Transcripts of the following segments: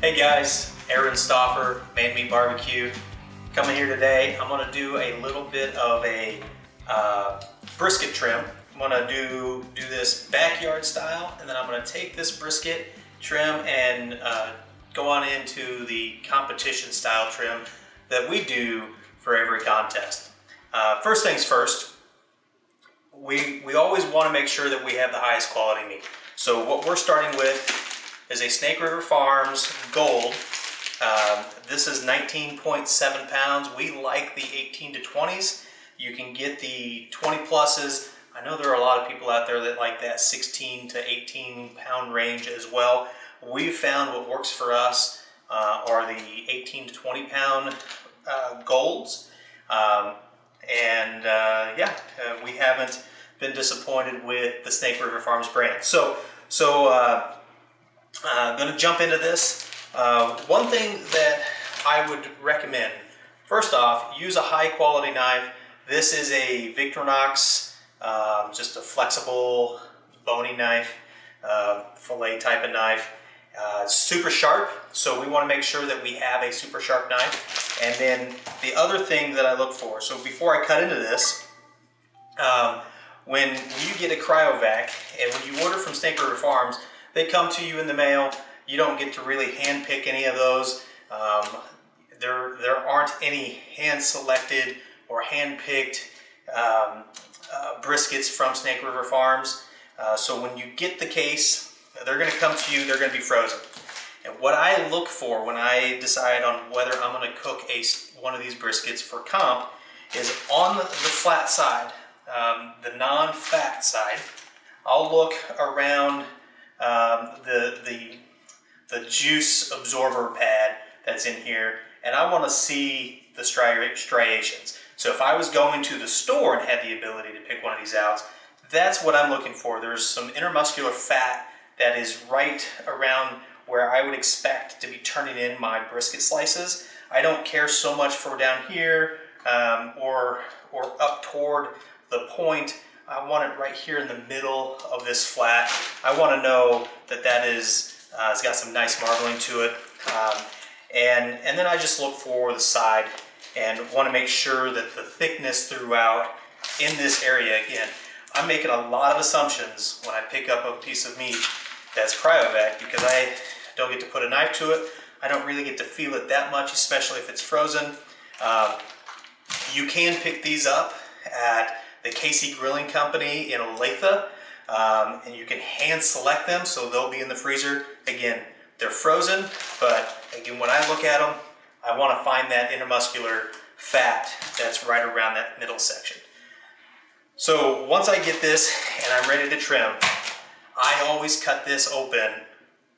Hey guys, Aaron Stauffer, Man Meat Barbecue. Coming here today, I'm going to do a little bit of a brisket trim. I'm going to do this backyard style, and then I'm going to take this brisket trim and go on into the competition style trim that we do for every contest. First things first, we always want to make sure that we have the highest quality meat. So what we're starting with is a Snake River Farms Gold. This is 19.7 pounds. We like the 18 to 20s. You can get the 20 pluses. I know there are a lot of people out there that like that 16 to 18 pound range as well. We've found what works for us are the 18 to 20 pound golds. We haven't been disappointed with the Snake River Farms brand. So I'm going to jump into this. One thing that I would recommend, first off, use a high quality knife. This is a Victorinox, just a flexible bony knife, fillet type of knife. Super sharp, so we want to make sure that we have a super sharp knife. And then the other thing that I look for, so before I cut into this, when you get a cryovac and when you order from Snake River Farms, they come to you in the mail. You don't get to really hand pick any of those. There aren't any hand-selected or hand-picked briskets from Snake River Farms. So when you get the case, they're going to come to you. They're going to be frozen. And what I look for when I decide on whether I'm going to cook one of these briskets for comp is on the flat side, the non-fat side. I'll look around the juice absorber pad that's in here, and I want to see the striations. So if I was going to the store and had the ability to pick one of these out, that's what I'm looking for. There's some intermuscular fat that is right around where I would expect to be turning in my brisket slices. I don't care so much for down here or up toward the point. I want it right here in the middle of this flat. I want to know that it's got some nice marbling to it. And then I just look for the side and want to make sure that the thickness throughout in this area, again, I'm making a lot of assumptions when I pick up a piece of meat that's cryovac because I don't get to put a knife to it. I don't really get to feel it that much, especially if it's frozen. You can pick these up at the Casey Grilling Company in Olathe, and you can hand select them, so they'll be in the freezer. Again, they're frozen, but again, when I look at them, I want to find that intermuscular fat that's right around that middle section. So once I get this and I'm ready to trim, I always cut this open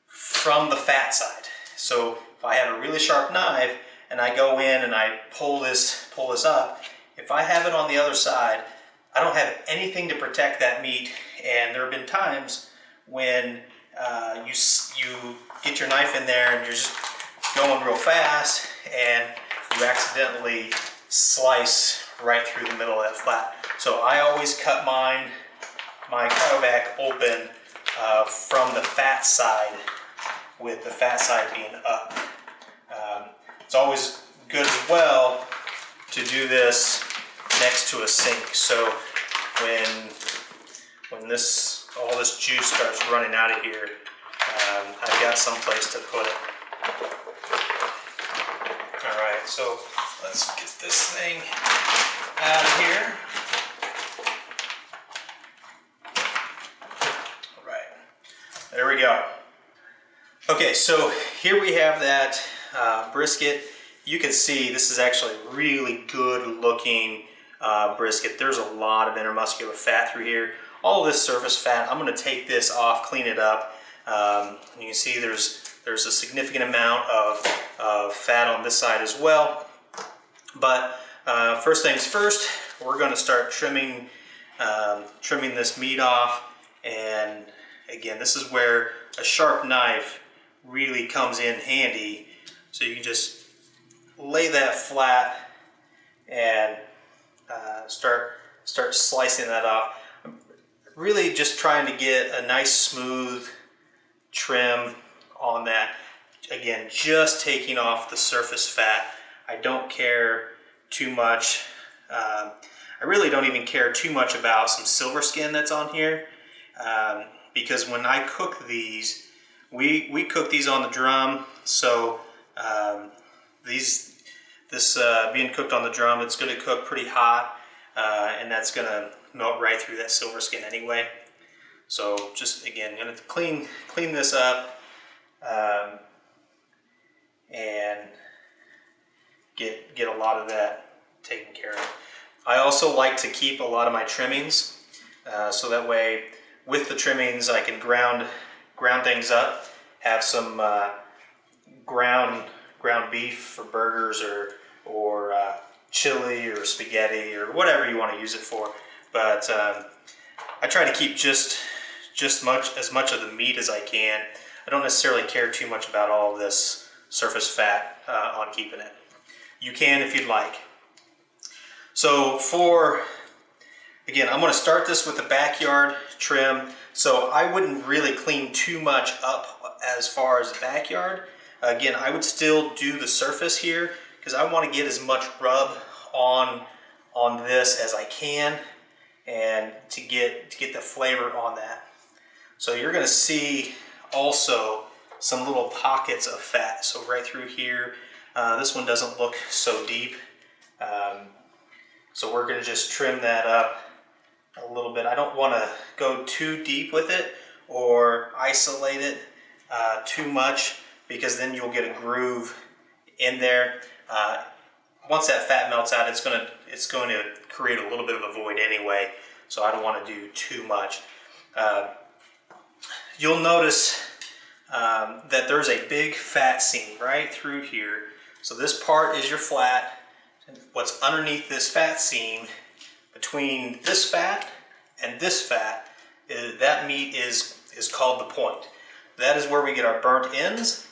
from the fat side. So if I have a really sharp knife and I go in and I pull this up, if I have it on the other side, I don't have anything to protect that meat, and there have been times when you get your knife in there and you're just going real fast and you accidentally slice right through the middle of that flat. So I always cut my cryovac open from the fat side, with the fat side being up. It's always good as well to do this next to a sink, so when all this juice starts running out of here, I've got some place to put it. Alright, so let's get this thing out of here. Alright, there we go. Okay, so here we have that brisket. You can see this is actually really good looking brisket. There's a lot of intermuscular fat through here. All of this surface fat, I'm going to take this off, clean it up. You can see there's a significant amount of fat on this side as well. But first things first, we're going to start trimming this meat off. And again, this is where a sharp knife really comes in handy. So you can just lay that flat and start slicing that off. I'm really just trying to get a nice smooth trim on that. again, just taking off the surface fat. I don't care too much. I really don't even care too much about some silver skin that's on here, because when I cook these, we cook these on the drum. So this being cooked on the drum, it's going to cook pretty hot, and that's going to melt right through that silver skin anyway. So just again, going to clean this up and get a lot of that taken care of. I also like to keep a lot of my trimmings, so that way with the trimmings I can ground things up, have some ground beef for burgers or chili or spaghetti or whatever you want to use it for. But I try to keep just as much of the meat as I can. I don't necessarily care too much about all of this surface fat on keeping it. You can if you'd like. So again, I'm going to start this with the backyard trim. So I wouldn't really clean too much up as far as the backyard. Again, I would still do the surface here because I want to get as much rub on this as I can, and to get the flavor on that. So you're going to see also some little pockets of fat. So right through here, this one doesn't look so deep. So we're going to just trim that up a little bit. I don't want to go too deep with it or isolate it too much, because then you'll get a groove in there. Once that fat melts out, it's going to create a little bit of a void anyway. So I don't want to do too much. You'll notice that there's a big fat seam right through here. So this part is your flat. What's underneath this fat seam, between this fat and this fat, that meat is called the point. That is where we get our burnt ends.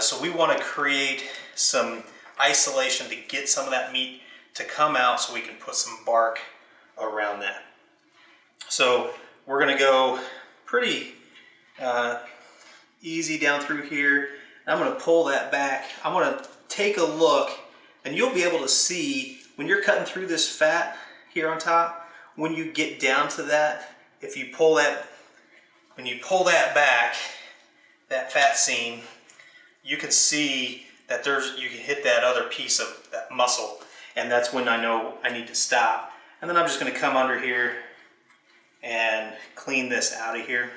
So we want to create some isolation to get some of that meat to come out, so we can put some bark around that. So we're going to go pretty easy down through here. I'm going to pull that back. I'm going to take a look, and you'll be able to see when you're cutting through this fat here on top, when you get down to that, if you pull that, when you pull that back, that fat seam, you can see that you can hit that other piece of that muscle, and that's when I know I need to stop. And then I'm just going to come under here and clean this out of here.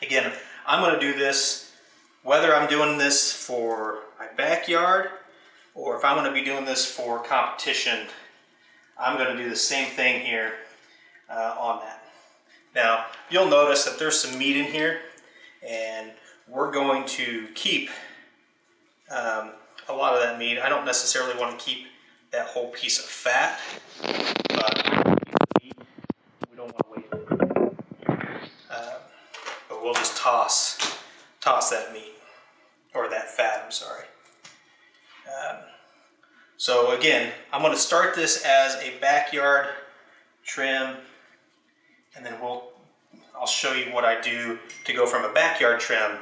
Again, I'm going to do this whether I'm doing this for my backyard or if I'm going to be doing this for competition. I'm going to do the same thing here on that. Now, you'll notice that there's some meat in here, and we're going to keep a lot of that meat. I don't necessarily want to keep that whole piece of fat, but we don't want to waste it. But we'll just toss that meat, or that fat, I'm sorry. So again, I'm going to start this as a backyard trim, and then I'll show you what I do to go from a backyard trim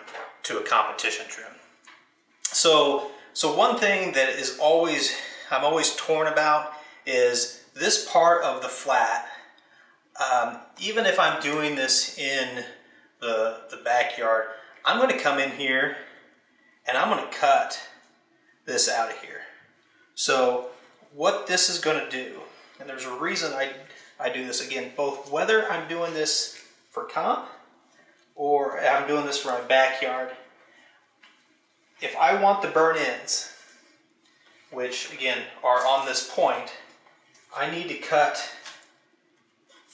to a competition trim. So one thing that I'm always torn about is this part of the flat. Even if I'm doing this in the backyard, I'm going to come in here and I'm going to cut this out of here. So what this is going to do, and there's a reason I do this, again, both whether I'm doing this for comp or I'm doing this for my backyard, if I want the burnt ends, which again are on this point, I need to cut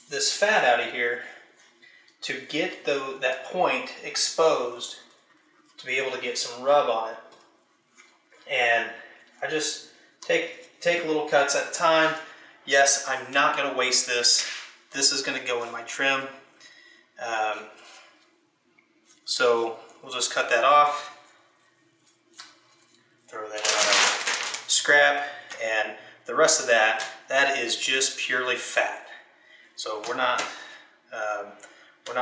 this fat out of here to get that point exposed, to be able to get some rub on it. And I just take little cuts at a time. Yes, I'm not going to waste this. This is going to go in my trim. So we'll just cut that off, throw that in our scrap, and the rest of that is just purely fat. So we're not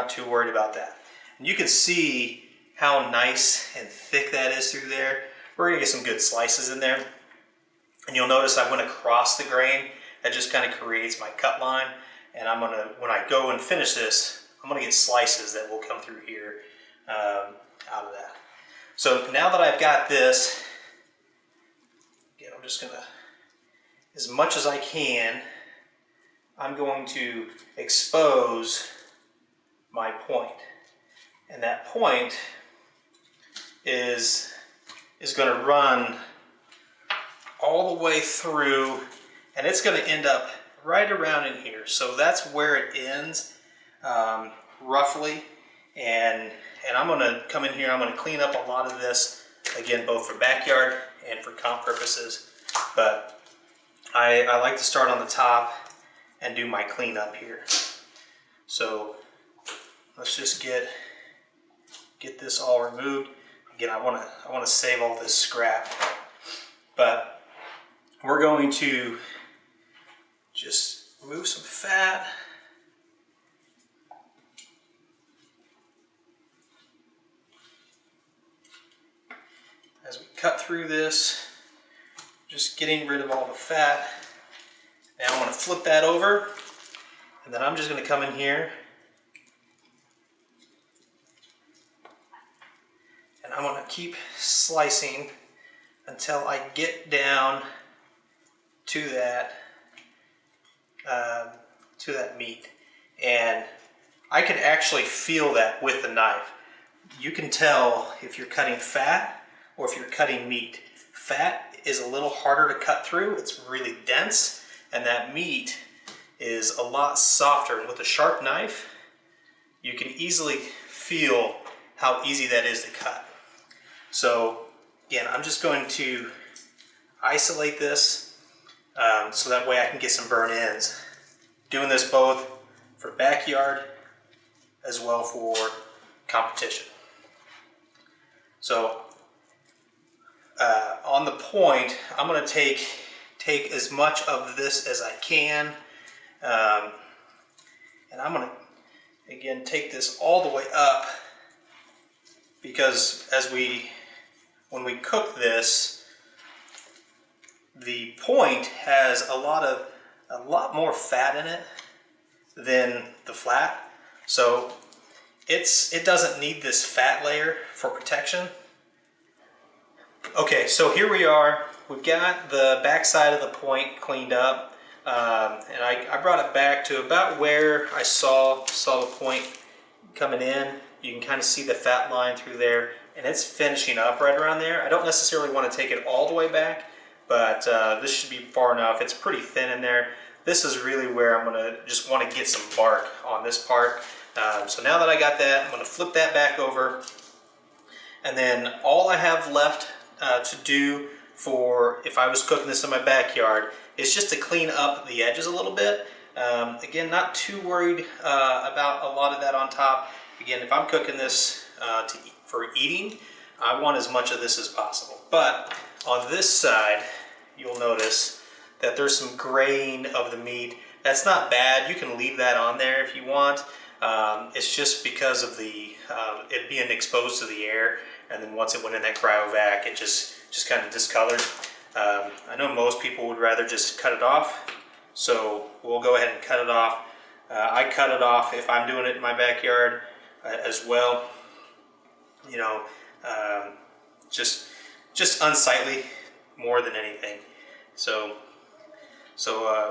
too worried about that. And you can see how nice and thick that is through there. We're gonna get some good slices in there. And you'll notice I went across the grain. That just kind of creates my cut line. And I'm gonna, when I go and finish this, I'm gonna get slices that will come through here out of that. So now that I've got this, again, I'm just gonna, as much as I can, I'm going to expose my point. And that point is going to run all the way through, and it's going to end up right around in here. So that's where it ends, roughly. And I'm going to come in here, I'm going to clean up a lot of this, again, both for backyard and for comp purposes. But I like to start on the top and do my cleanup here. So let's just get this all removed. Again, I want to save all this scrap, but we're going to just remove some fat. As we cut through this, just getting rid of all the fat. Now I'm going to flip that over, and then I'm just going to come in here and I'm going to keep slicing until I get down to that meat. And I can actually feel that with the knife. You can tell if you're cutting fat or if you're cutting meat. Fat is a little harder to cut through. It's really dense, and that meat is a lot softer. And with a sharp knife, you can easily feel how easy that is to cut. So again, I'm just going to isolate this so that way I can get some burn ends. Doing this both for backyard as well for competition. So on the point, I'm going to take as much of this as I can, and I'm going to again take this all the way up, because when we cook this, the point has a lot more fat in it than the flat, so it doesn't need this fat layer for protection. Okay, so here we are. We've got the back side of the point cleaned up, and I brought it back to about where I saw the point coming in. You can kind of see the fat line through there, and it's finishing up right around there. I don't necessarily want to take it all the way back, but this should be far enough. It's pretty thin in there. This is really where I'm going to just want to get some bark on this part. So now that I got that, I'm going to flip that back over, and then all I have left to do for if I was cooking this in my backyard is just to clean up the edges a little bit. Again, not too worried about a lot of that on top. Again, if I'm cooking this for eating, I want as much of this as possible. But on this side, you'll notice that there's some grain of the meat. That's not bad. You can leave that on there if you want. It's just because of the it being exposed to the air, and then once it went in that cryovac, it just kind of discolored. I know most people would rather just cut it off, so we'll go ahead and cut it off. I cut it off if I'm doing it in my backyard as well. You know, just unsightly more than anything. So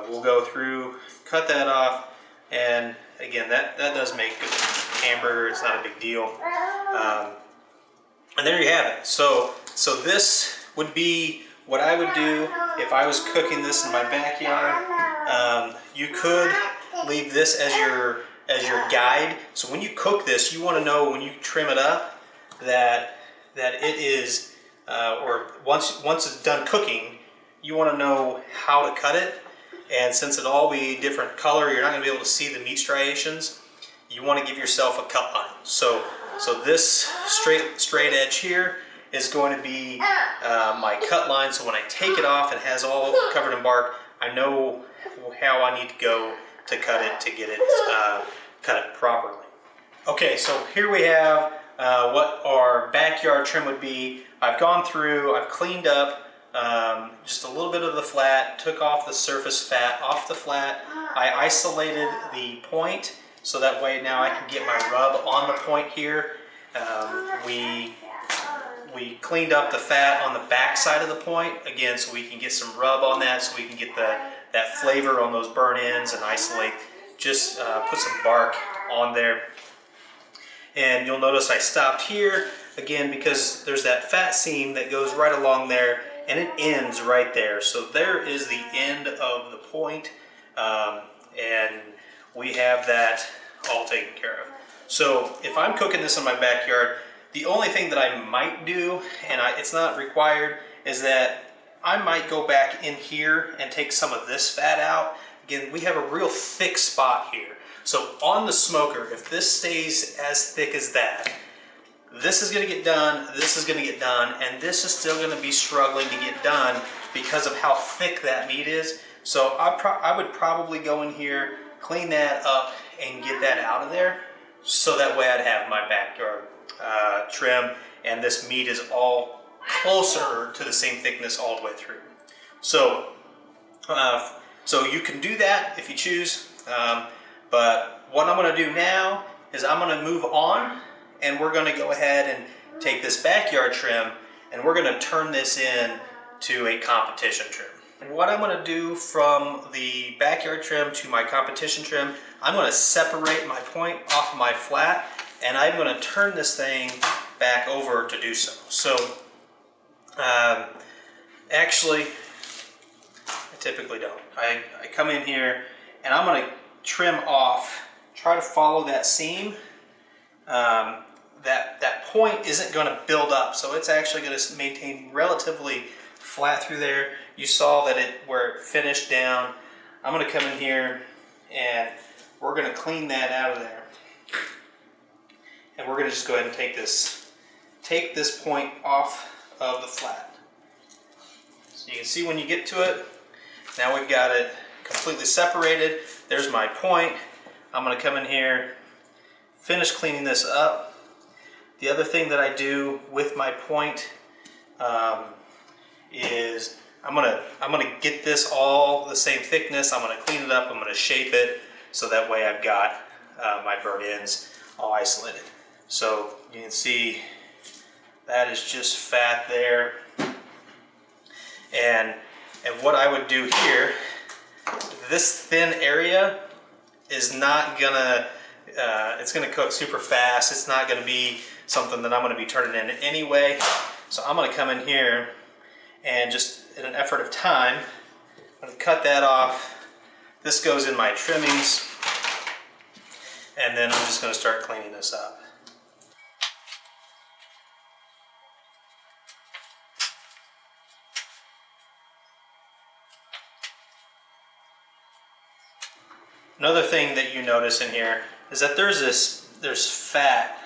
we'll go through, cut that off, and again, that does make good hamburger. It's not a big deal. And there you have it. So this would be what I would do if I was cooking this in my backyard. You could leave this as your guide. So when you cook this, you want to know when you trim it up that it is, or once it's done cooking, you want to know how to cut it. And since it'll all be different color, you're not going to be able to see the meat striations. You want to give yourself a cut line. So this straight edge here is going to be my cut line. So when I take it off and it has all covered in bark, I know how I need to go to cut it to get it cut it properly. Okay, so here we have what our backyard trim would be. I've gone through, I've cleaned up just a little bit of the flat, took off the surface fat off the flat. I isolated the point so that way now I can get my rub on the point here. We cleaned up the fat on the back side of the point, again, so we can get some rub on that, so we can get that flavor on those burn ends and isolate, just put some bark on there. And you'll notice I stopped here, again, because there's that fat seam that goes right along there, and it ends right there. So there is the end of the point, and we have that all taken care of. So if I'm cooking this in my backyard, the only thing that I might do, and it's not required, is that I might go back in here and take some of this fat out. Again, we have a real thick spot here. So on the smoker, if this stays as thick as that, this is going to get done, this is going to get done, and this is still going to be struggling to get done because of how thick that meat is. So I would probably go in here, clean that up, and get that out of there, so that way I'd have my backyard trim, and this meat is all closer to the same thickness all the way through. So, so you can do that if you choose, but what I'm going to do now is I'm going to move on, and we're going to go ahead and take this backyard trim, and we're going to turn this in to a competition trim. And what I'm going to do from the backyard trim to my competition trim, I'm going to separate my point off of my flat, and I'm going to turn this thing back over to do so. So, actually, I typically don't. I come in here, and I'm going to trim off, try to follow that seam. That point isn't going to build up, so it's actually going to maintain relatively flat through there. You saw that where it finished down. I'm going to come in here, and we're going to clean that out of there. And we're going to just go ahead and take this point off of the flat. So you can see when you get to it, now we've got it completely separated. There's my point. I'm going to come in here, finish cleaning this up. The other thing that I do with my point is I'm gonna get this all the same thickness. I'm gonna clean it up. I'm gonna shape it so that way I've got my burnt ends all isolated. So you can see that is just fat there. And what I would do here, this thin area is not gonna, it's gonna cook super fast. It's not gonna be something that I'm gonna be turning in anyway. So I'm gonna come in here and just in an effort of time, I'm gonna cut that off. This goes in my trimmings, and then I'm just gonna start cleaning this up. Another thing that you notice in here is that there's fat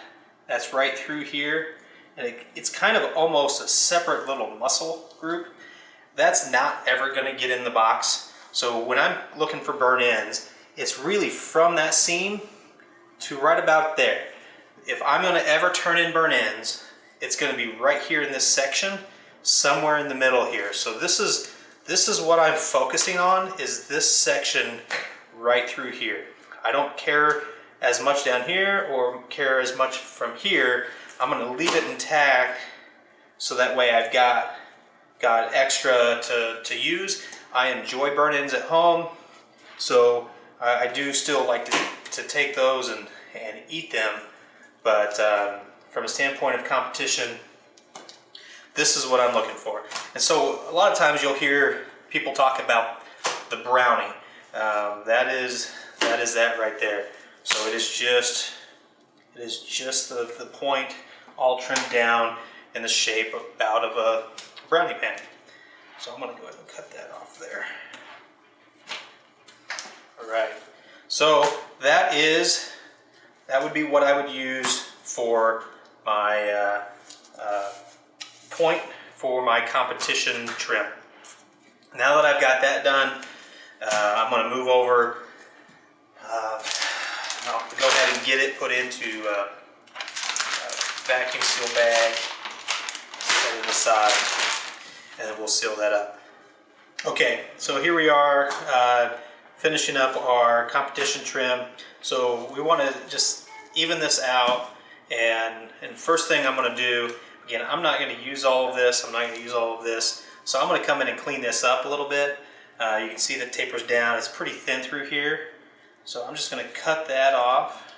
that's right through here, and it's kind of almost a separate little muscle group. That's not ever going to get in the box. So when I'm looking for burnt ends, it's really from that seam to right about there. If I'm going to ever turn in burnt ends, it's going to be right here in this section, somewhere in the middle here. So this is what I'm focusing on, is this section right through here. I don't care as much down here or care as much from here. I'm going to leave it intact so that way I've got extra to use. I enjoy burnt ends at home, so I do still like to take those and eat them, but from a standpoint of competition, this is what I'm looking for. And so a lot of times you'll hear people talk about the brownie. That is that right there. So it is just the point all trimmed down in the shape about of a brownie pan. So I'm going to go ahead and cut that off there. Alright, so that would be what I would use for my point for my competition trim. Now that I've got that done, I'm going to move over. I'll go ahead and get it put into vacuum seal bag, set it aside, and then we'll seal that up. Okay, so here we are finishing up our competition trim. So we want to just even this out, and first thing I'm going to do, again, I'm not going to use all of this, I'm not going to use all of this, so I'm going to come in and clean this up a little bit. You can see that tapers down, it's pretty thin through here, so I'm just going to cut that off,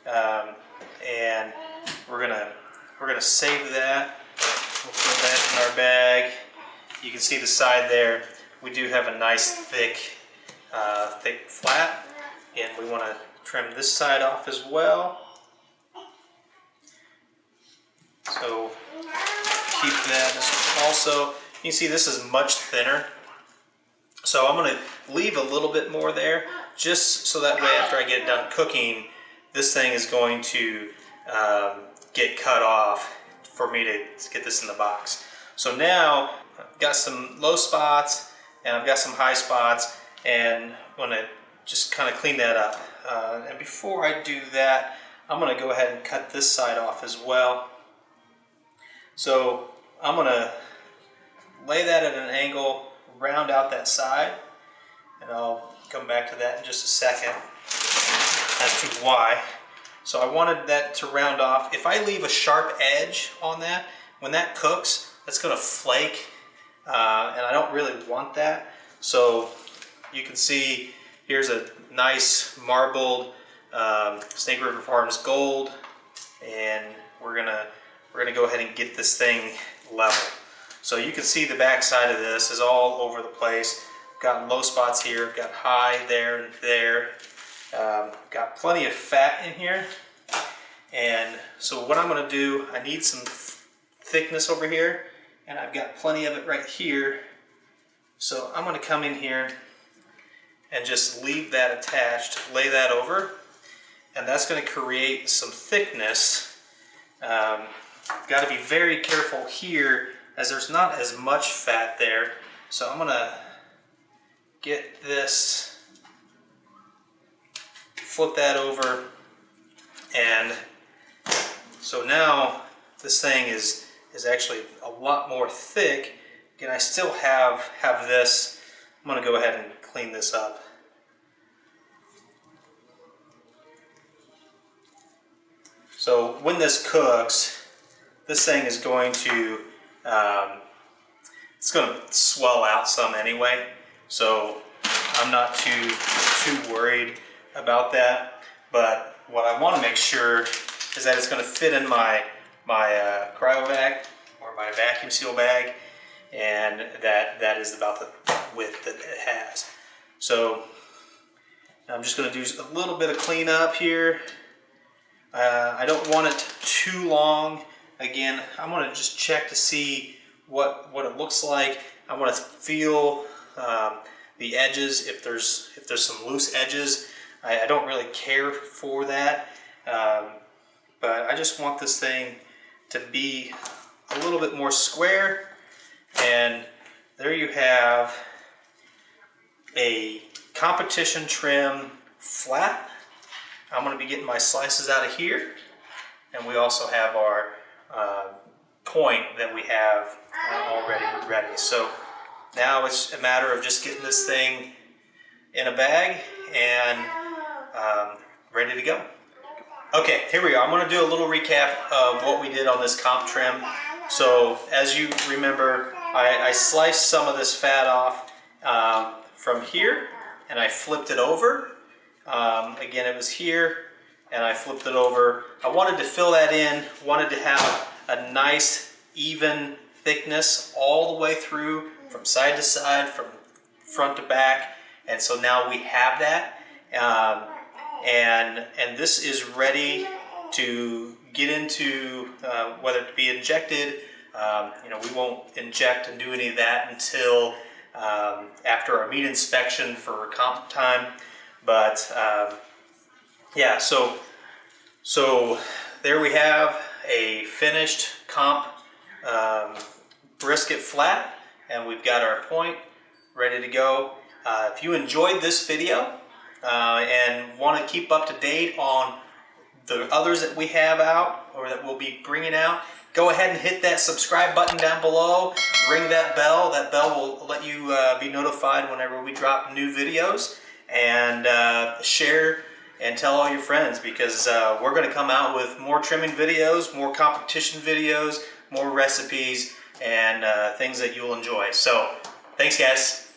and we're gonna save that. We'll put that in our bag. You can see the side there, we do have a nice thick flat, and we want to trim this side off as well. So keep that also. You can see this is much thinner. So I'm going to leave a little bit more there, just so that way after I get done cooking, this thing is going to get cut off for me to get this in the box. So now I've got some low spots and I've got some high spots, and I'm going to just kind of clean that up. And before I do that, I'm going to go ahead and cut this side off as well. So I'm going to lay that at an angle, round out that side, and I'll come back to that in just a second as to why. So I wanted that to round off. If I leave a sharp edge on that, when that cooks, that's going to flake, and I don't really want that. So you can see here's a nice marbled Snake River Farms Gold, and we're gonna go ahead and get this thing level. So you can see the back side of this is all over the place. Got low spots here, got high there and there. Got plenty of fat in here. And so what I'm going to do, I need some thickness over here, and I've got plenty of it right here. So I'm going to come in here and just leave that attached, lay that over, and that's going to create some thickness. Got to be very careful here, as there's not as much fat there. So I'm going to get this, flip that over, and so now this thing is actually a lot more thick. Again, I still have this. I'm going to go ahead and clean this up. So when this cooks, this thing is going to it's going to swell out some anyway, so I'm not too worried about that. But what I want to make sure is that it's going to fit in my cryovac or my vacuum seal bag, and that is about the width that it has. So I'm just going to do a little bit of cleanup here. I don't want it too long. Again, I'm going to just check to see what it looks like. I want to feel the edges. If there's some loose edges, I don't really care for that. But I just want this thing to be a little bit more square. And there you have a competition trim flat. I'm going to be getting my slices out of here, and we also have our point that we have already ready. So now it's a matter of just getting this thing in a bag and ready to go. Okay, here we are. I'm going to do a little recap of what we did on this comp trim. So as you remember, I sliced some of this fat off from here, and I flipped it over. Again, it was here, and I flipped it over. I wanted to fill that in, wanted to have a nice even thickness all the way through, from side to side, from front to back, and so now we have that. And this is ready to get into whether to be injected. We won't inject and do any of that until after our meat inspection for comp time. But yeah, so there we have a finished comp brisket flat, and we've got our point ready to go. If you enjoyed this video and want to keep up to date on the others that we have out or that we'll be bringing out, go ahead and hit that subscribe button down below. Ring that bell. That bell will let you be notified whenever we drop new videos. And share and tell all your friends, because we're going to come out with more trimming videos, more competition videos, more recipes, and things that you'll enjoy. So thanks, guys.